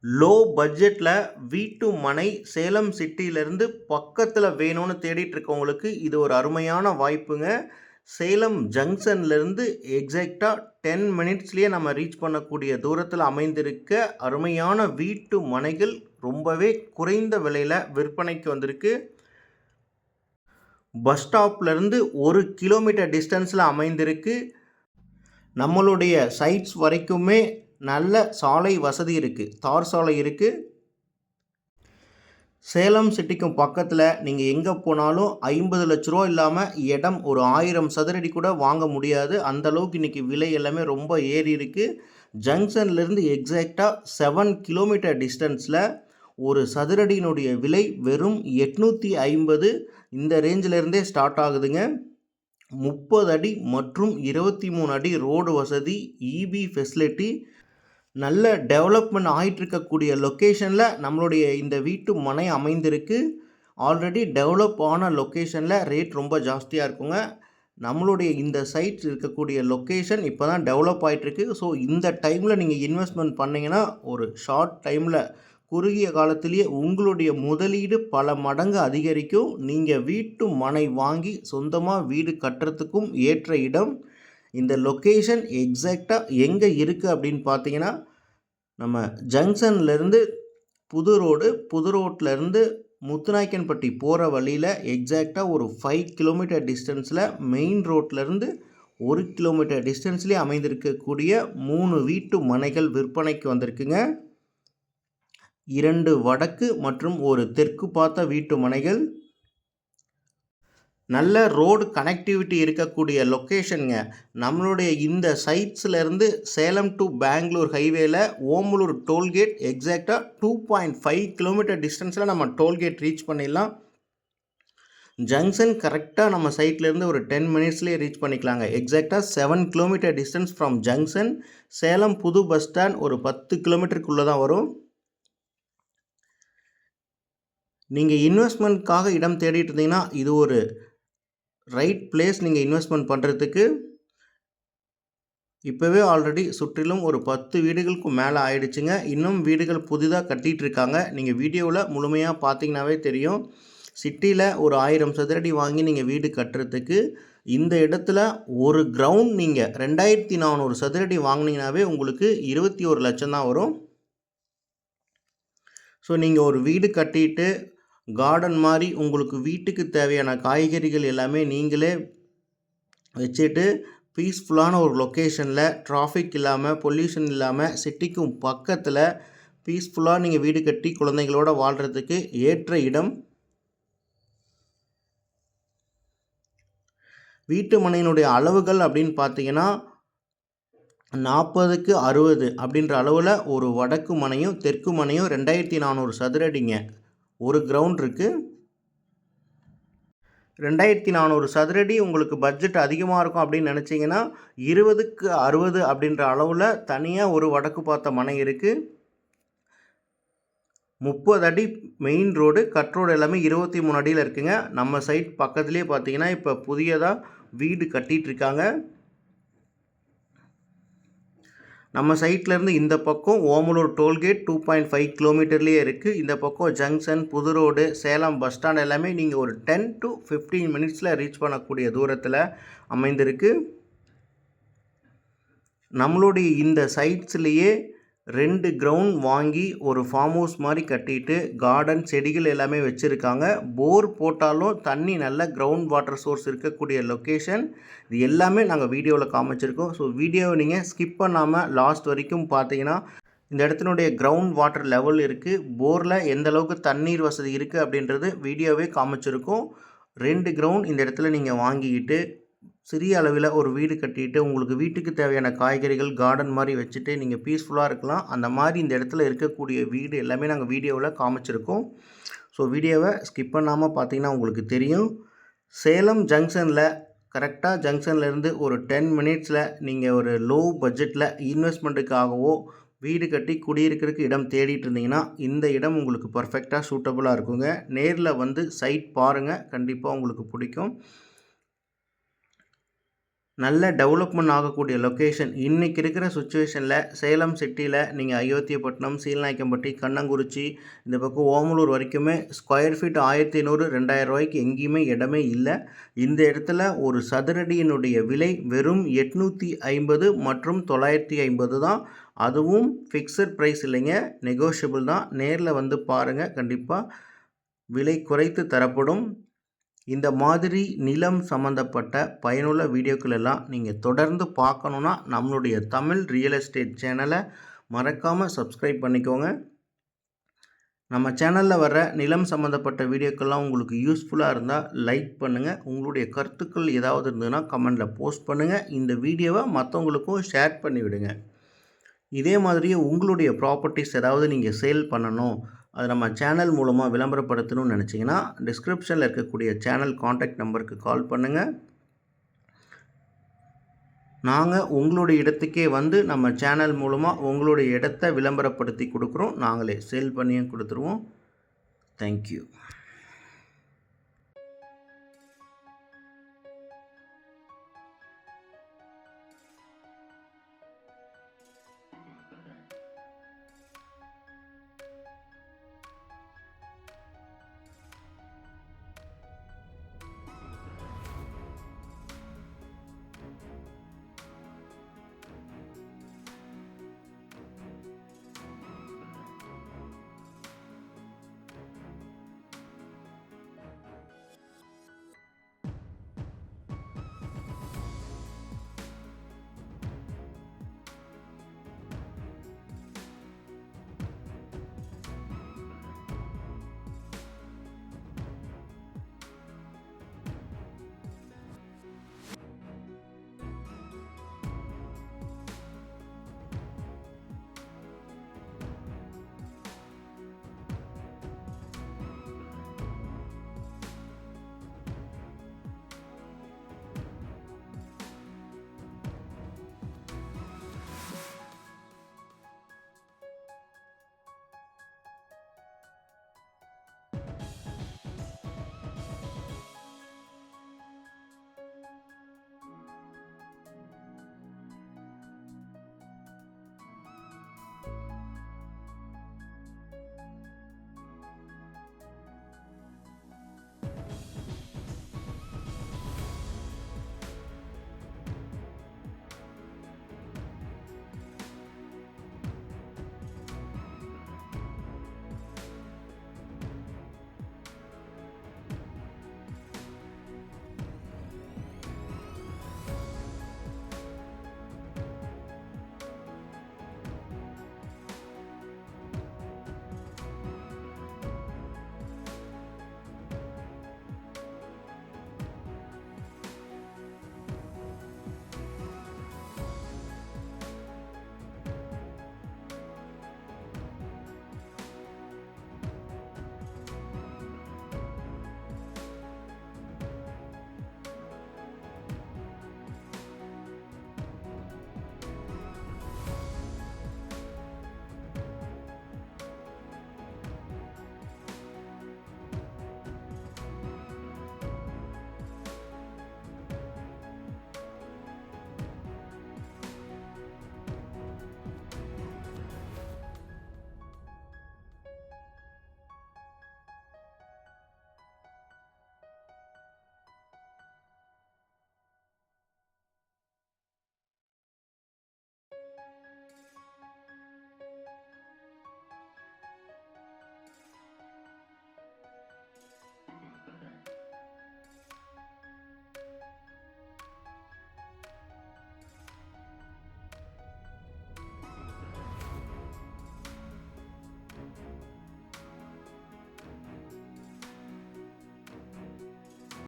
Low பட்ஜெட்டில் வீட்டு மனை சேலம் சிட்டியிலேருந்து பக்கத்தில் வேணும்னு தேடிட்டு இருக்கவங்களுக்கு இது ஒரு அருமையான வாய்ப்புங்க. சேலம் ஜங்ஷன்லேருந்து எக்ஸாக்டாக 10 மினிட்ஸ்லேயே நம்ம ரீச் பண்ணக்கூடிய தூரத்தில் அமைந்திருக்க அருமையான வீட்டு மனைகள் ரொம்பவே குறைந்த விலையில் விற்பனைக்கு வந்திருக்கு. பஸ் ஸ்டாப்லேருந்து 1 கிலோமீட்டர் டிஸ்டன்ஸில் அமைந்திருக்கு. நம்மளுடைய சைட்ஸ் வரைக்குமே நல்ல சாலை வசதி இருக்குது, தார் சாலை இருக்குது. சேலம் சிட்டிக்கும் பக்கத்தில் நீங்கள் எங்கே போனாலும் 50 லட்ச ரூபா இல்லாமல் இடம் ஒரு 1000 சதுரடி கூட வாங்க முடியாது. அந்தளவுக்கு இன்றைக்கி விலை எல்லாமே ரொம்ப ஏறி இருக்குது. ஜங்ஷன்லேருந்து எக்ஸாக்டாக 7 கிலோமீட்டர் டிஸ்டன்ஸில் ஒரு சதுரடியினுடைய விலை வெறும் 850 இந்த ரேஞ்சிலேருந்தே ஸ்டார்ட் ஆகுதுங்க. 30 அடி மற்றும் 23 அடி ரோடு வசதி, இபி ஃபெசிலிட்டி, நல்ல டெவலப்மெண்ட் ஆகிட்டு இருக்கக்கூடிய லொக்கேஷனில் நம்மளுடைய இந்த வீட்டு மனை அமைந்திருக்கு. ஆல்ரெடி டெவலப் ஆன லொக்கேஷனில் ரேட் ரொம்ப ஜாஸ்தியாக இருக்குங்க. நம்மளுடைய இந்த சைட்ஸ் இருக்கக்கூடிய லொக்கேஷன் இப்போ தான் டெவலப் ஆகிட்டுருக்கு. ஸோ இந்த டைமில் நீங்கள் இன்வெஸ்ட்மெண்ட் பண்ணிங்கன்னா ஒரு ஷார்ட் டைமில் குறுகிய காலத்திலேயே உங்களுடைய முதலீடு பல மடங்கு அதிகரிக்கும். நீங்கள் வீட்டு மனை வாங்கி சொந்தமாக வீடு கட்டுறதுக்கும் ஏற்ற இடம். இந்த லொக்கேஷன் எக்ஸாக்டாக எங்கே இருக்குது அப்படின்னு பார்த்தீங்கன்னா, நம்ம ஜங்ஷன்லேருந்து புது ரோட்லேருந்து முத்துநாயக்கன்பட்டி போகிற வழியில் எக்ஸாக்டாக ஒரு 5 கிலோமீட்டர் டிஸ்டன்ஸில் மெயின் ரோட்லேருந்து 1 கிலோமீட்டர் டிஸ்டன்ஸ்லேயே அமைந்திருக்கக்கூடிய 3 வீட்டு மனைகள் விற்பனைக்கு வந்திருக்குங்க. 2 வடக்கு மற்றும் ஒரு தெற்கு பார்த்த வீட்டு மனைகள். நல்ல ரோடு கனெக்டிவிட்டி இருக்கக்கூடிய லொக்கேஷனுங்க. நம்மளுடைய இந்த சைட்ஸ்லேருந்து சேலம் டு பெங்களூர் ஹைவேல ஓமலூர் டோல்கேட் எக்ஸாக்டாக 2.5 கிலோமீட்டர் டிஸ்டன்ஸில் நம்ம டோல்கேட் ரீச் பண்ணிடலாம். ஜங்ஷன் கரெக்டாக நம்ம சைட்லேருந்து ஒரு 10 மினிட்ஸ்லேயே ரீச் பண்ணிக்கலாங்க. எக்ஸாக்டாக 7 kilometre distance from junction. Salem புது பஸ் ஸ்டாண்ட் ஒரு 10 கிலோமீட்டருக்குள்ளே தான் வரும். நீங்கள் இன்வெஸ்ட்மெண்ட்காக இடம் தேடிட்டு இருந்தீங்கன்னா இது ஒரு ரைட் பிளேஸ் நீங்கள் இன்வெஸ்ட்மெண்ட் பண்ணுறதுக்கு. இப்போவே ஆல்ரெடி சுற்றிலும் ஒரு 10 வீடுகளுக்கு மேலே ஆயிடுச்சுங்க. இன்னும் வீடுகள் புதிதாக கட்டிகிட்டு இருக்காங்க. நீங்கள் வீடியோவில் முழுமையாக பார்த்தீங்கன்னாவே தெரியும். சிட்டியில் ஒரு 1000 சதுரடி வாங்கி நீங்கள் வீடு கட்டுறதுக்கு இந்த இடத்துல ஒரு கிரவுண்ட் நீங்கள் 2400 சதுரடி வாங்கினீங்கன்னாவே உங்களுக்கு 21 லட்சம் தான் வரும். ஸோ நீங்கள் ஒரு வீடு கட்டிட்டு கார்டன் மாதிரி உங்களுக்கு வீட்டுக்கு தேவையான காய்கறிகள் எல்லாமே நீங்களே வச்சுட்டு பீஸ்ஃபுல்லான ஒரு லொக்கேஷனில் டிராஃபிக் இல்லாமல் பொல்யூஷன் இல்லாமல் சிட்டிக்கும் பக்கத்தில் பீஸ்ஃபுல்லாக நீங்கள் வீடு கட்டி குழந்தைகளோடு வாழ்கிறதுக்கு ஏற்ற இடம். வீட்டு மனையினுடைய அளவுகள் அப்படின்னு பார்த்தீங்கன்னா 40க்கு 60 அப்படின்ற அளவில் ஒரு வடக்கு மனையும் தெற்கு மனையும் 2400 சதுரடிங்க. ஒரு கிரவுண்ட் இருக்குது. 2400 சதுரடி உங்களுக்கு பட்ஜெட் அதிகமாக இருக்கும் அப்படின்னு நினச்சிங்கன்னா 20க்கு 60 அப்படின்ற அளவில் தனியாக ஒரு வடக்கு பார்த்த மனை இருக்குது. 30 அடி மெயின் ரோடு, கட் ரோடு எல்லாமே 23 அடியில் இருக்குங்க. நம்ம சைட் பக்கத்துலேயே பார்த்தீங்கன்னா இப்போ புதியதாக வீடு கட்டிகிட்ருக்காங்க. நம்ம சைட்லேருந்து இந்த பக்கம் ஓமலூர் டோல்கேட் 2.5 கிலோமீட்டர்லேயே இருக்குது. இந்த பக்கம் ஜங்ஷன், புது ரோடு, சேலம் பஸ் ஸ்டாண்ட் எல்லாமே நீங்கள் ஒரு 10 to 15 மினிட்ஸில் ரீச் பண்ணக்கூடிய தூரத்தில் அமைந்திருக்கு. நம்மளுடைய இந்த சைட்ஸ்லேயே 2 கிரவுண்ட் வாங்கி ஒரு ஃபார்ம் ஹவுஸ் மாதிரி கட்டிட்டு கார்டன் செடிகள் எல்லாமே வச்சுருக்காங்க. போர் போட்டாலும் தண்ணி நல்ல கிரவுண்ட் வாட்டர் சோர்ஸ் இருக்கக்கூடிய லொக்கேஷன். இது எல்லாமே நாங்கள் வீடியோவில் காமிச்சிருக்கோம். ஸோ வீடியோவை நீங்கள் ஸ்கிப் பண்ணாமல் லாஸ்ட் வரைக்கும் பார்த்தீங்கன்னா இந்த இடத்தினுடைய கிரவுண்ட் வாட்டர் லெவல் இருக்குது, போரில் எந்த அளவுக்கு தண்ணீர் வசதி இருக்குது அப்படின்றது வீடியோவே காமிச்சிருக்கோம். 2 கிரவுண்ட் இந்த இடத்துல நீங்கள் வாங்கிக்கிட்டு சிறிய அளவில் ஒரு வீடு கட்டிட்டு உங்களுக்கு வீட்டுக்கு தேவையான காய்கறிகள் கார்டன் மாதிரி வச்சுட்டு நீங்கள் பீஸ்ஃபுல்லாக இருக்கலாம். அந்த மாதிரி இந்த இடத்துல இருக்கக்கூடிய வீடு எல்லாமே நாங்கள் வீடியோவில் காமிச்சிருக்கோம். ஸோ வீடியோவை ஸ்கிப் பண்ணாமல் பார்த்தீங்கன்னா உங்களுக்கு தெரியும். சேலம் ஜங்ஷனில் கரெக்டாக ஜங்ஷன்லேருந்து ஒரு 10 மினிட்ஸில் நீங்கள் ஒரு லோ பட்ஜெட்டில் இன்வெஸ்ட்மெண்ட்டுக்காகவோ வீடு கட்டி குடியிருக்கிறதுக்கு இடம் தேடிட்டு இருந்தீங்கன்னா இந்த இடம் உங்களுக்கு பர்ஃபெக்டாக சூட்டபுளாக இருக்குங்க. நேரில் வந்து சைட் பாருங்கள், கண்டிப்பாக உங்களுக்கு பிடிக்கும். நல்ல டெவலப்மெண்ட் ஆகக்கூடிய லொக்கேஷன். இன்றைக்கி இருக்கிற சுச்சுவேஷனில் சேலம் சிட்டியில் நீங்கள் அயோத்தியப்பட்டினம், சீலநாயக்கம்பட்டி, கண்ணங்குறிச்சி, இந்த பக்கம் ஓமலூர் வரைக்குமே ஸ்கொயர் ஃபீட் 1500 2000 எங்கேயுமே இடமே இல்லை. இந்த இடத்துல ஒரு சதுரடியினுடைய விலை வெறும் 850 மற்றும் 950 தான். அதுவும் ஃபிக்ஸட் ப்ரைஸ் இல்லைங்க, நெகோஷியபிள் தான். நேரில் வந்து பாருங்கள், கண்டிப்பாக விலை குறைத்து தரப்படும். இந்த மாதிரி நிலம் சம்மந்தப்பட்ட பயனுள்ள வீடியோக்கள் எல்லாம் நீங்கள் தொடர்ந்து பார்க்கணுன்னா நம்மளுடைய தமிழ் ரியல் எஸ்டேட் சேனலை மறக்காமல் சப்ஸ்கிரைப் பண்ணிக்கோங்க. நம்ம சேனலில் வர நிலம் சம்மந்தப்பட்ட வீடியோக்கள்லாம் உங்களுக்கு யூஸ்ஃபுல்லாக இருந்தால் லைக் பண்ணுங்கள். உங்களுடைய கருத்துக்கள் ஏதாவது இருந்ததுன்னா கமெண்டில் போஸ்ட் பண்ணுங்கள். இந்த வீடியோவை மற்றவங்களுக்கும் ஷேர் பண்ணிவிடுங்க. இதே மாதிரியே உங்களுடைய ப்ராப்பர்ட்டிஸ் ஏதாவது நீங்கள் சேல் பண்ணணும், அது நம்ம சேனல் மூலமாக விளம்பரப்படுத்தணும்னு நினச்சிங்கன்னா டிஸ்கிரிப்ஷனில் இருக்கக்கூடிய சேனல் காண்டாக்ட் நம்பருக்கு கால் பண்ணுங்கள். நாங்கள் உங்களுடைய இடத்துக்கே வந்து நம்ம சேனல் மூலமாக உங்களுடைய இடத்த விளம்பரப்படுத்தி கொடுக்குறோம். நாங்களே சேல் பண்ணியும் கொடுத்துருவோம். தேங்க்யூ.